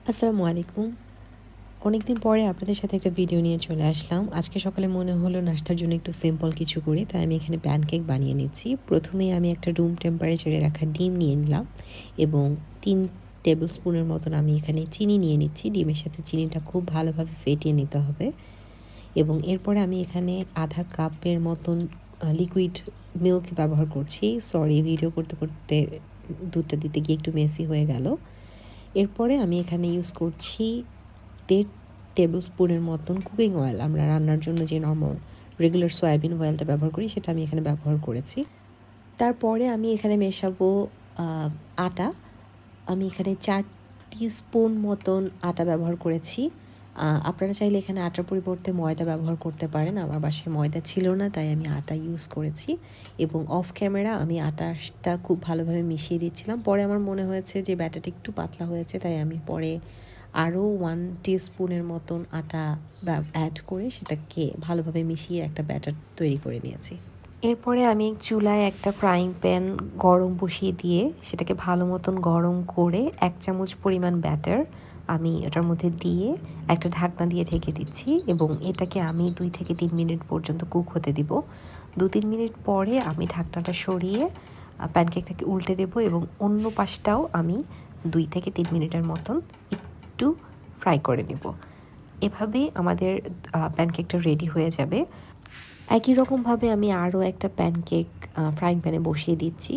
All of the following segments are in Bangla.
আসসালামু আলাইকুম। অনেকদিন পরে আপনাদের সাথে একটা ভিডিও নিয়ে চলে আসলাম। আজকে সকালে মনে হলো নাস্তার জন্য একটু সিম্পল কিছু করি, তাই আমি এখানে প্যানকেক বানিয়ে নিচ্ছি। প্রথমেই আমি একটা রুম টেম্পারেচারে রাখা ডিম নিয়ে নিলাম এবং ৩ টেবিল স্পুনের মতন আমি এখানে চিনি নিয়ে নিচ্ছি। ডিমের সাথে চিনিটা খুব ভালোভাবে ফেটিয়ে নিতে হবে এবং এরপরে আমি এখানে আধা কাপের মতন লিকুইড মিল্ক ব্যবহার করছি। সরি, ভিডিও করতে করতে দুধটা দিতে গিয়ে একটু মেসি হয়ে গেল। এরপরে আমি এখানে ইউজ করছি ১.৫ টেবিল স্পুনের মতন কুকিং অয়েল। আমরা রান্নার জন্য যে নর্মাল রেগুলার সয়াবিন অয়েলটা ব্যবহার করি সেটা আমি এখানে ব্যবহার করেছি। তারপরে আমি এখানে মেশাবো আটা। আমি এখানে ৪ টিস্পুন মতন আটা ব্যবহার করেছি। আপনারা চাইলে এখানে আটার পরিবর্তে ময়দা ব্যবহার করতে পারেন। আমার বাসায় ময়দা ছিল না, তাই আমি আটা ইউজ করেছি এবং অফ ক্যামেরা আমি আটাটা খুব ভালোভাবে মিশিয়ে দিচ্ছিলাম। পরে আমার মনে হয়েছে যে ব্যাটারটা একটু পাতলা হয়েছে, তাই আমি পরে আরও 1 টিস্পুনের মতন আটা অ্যাড করে সেটাকে ভালোভাবে মিশিয়ে একটা ব্যাটার তৈরি করে নিয়েছি। এরপরে আমি চুলায় একটা ফ্রাইং প্যান গরম বসিয়ে দিয়ে সেটাকে ভালো মতন গরম করে ১ চামচ পরিমাণ ব্যাটার আমি এটার মধ্যে দিয়ে একটা ঢাকনা দিয়ে ঢেকে দিচ্ছি এবং এটাকে আমি ২ থেকে ৩ মিনিট পর্যন্ত কুক হতে দিব। ২-৩ মিনিট পরে আমি ঢাকনাটা সরিয়ে প্যানকেকটাকে উল্টে দেব এবং অন্য পাশটাও আমি ২ থেকে ৩ মিনিটের মতন একটু ফ্রাই করে নেব। এভাবেই আমাদের প্যানকেকটা রেডি হয়ে যাবে। একই রকমভাবে আমি আরও একটা প্যানকেক ফ্রাইং প্যানে বসিয়ে দিচ্ছি।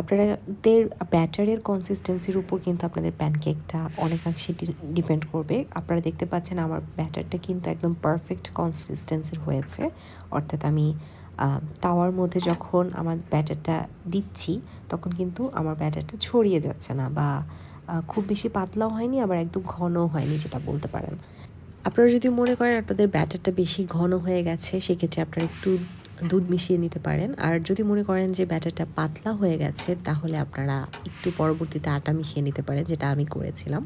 আপনাদের ব্যাটারের কনসিস্টেন্সির উপর কিন্তু আপনাদের প্যানকেকটা অনেকাংশে ডিপেন্ড করবে। আপনারা দেখতে পাচ্ছেন আমার ব্যাটারটা কিন্তু একদম পারফেক্ট কনসিস্টেন্সির হয়েছে। অর্থাৎ আমি তাওয়ার মধ্যে যখন আমার ব্যাটারটা দিচ্ছি তখন কিন্তু আমার ব্যাটারটা ছড়িয়ে যাচ্ছে না বা খুব বেশি পাতলাও হয়নি, আবার একদম ঘনও হয়নি, যেটা বলতে পারেন। আপনারা যদি মনে করেন আপনাদের ব্যাটারটা বেশি ঘন হয়ে গেছে, সেক্ষেত্রে আপনারা একটু দুধ মিশিয়ে নিতে পারেন। আর যদি মনে করেন যে ব্যাটারটা পাতলা হয়ে গেছে, তাহলে আপনারা একটু পরবর্তীতে আটা মিশিয়ে নিতে পারেন, যেটা আমি করেছিলাম।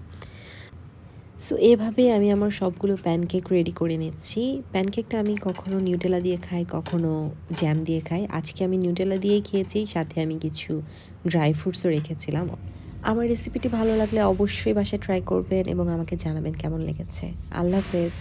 সো এভাবে আমি আমার সবগুলো প্যানকেক রেডি করে নিচ্ছি। প্যানকেকটা আমি কখনো নিউটেলা দিয়ে খাই, কখনো জ্যাম দিয়ে খাই। আজকে আমি নিউটেলা দিয়েই খেয়েছি, সাথে আমি কিছু ড্রাই ফ্রুটসও রেখেছিলাম। আমার রেসিপিটি ভালো লাগলে অবশ্যই বাসায় ট্রাই করবেন এবং আমাকে জানাবেন কেমন লেগেছে। আল্লাহ হাফেজ।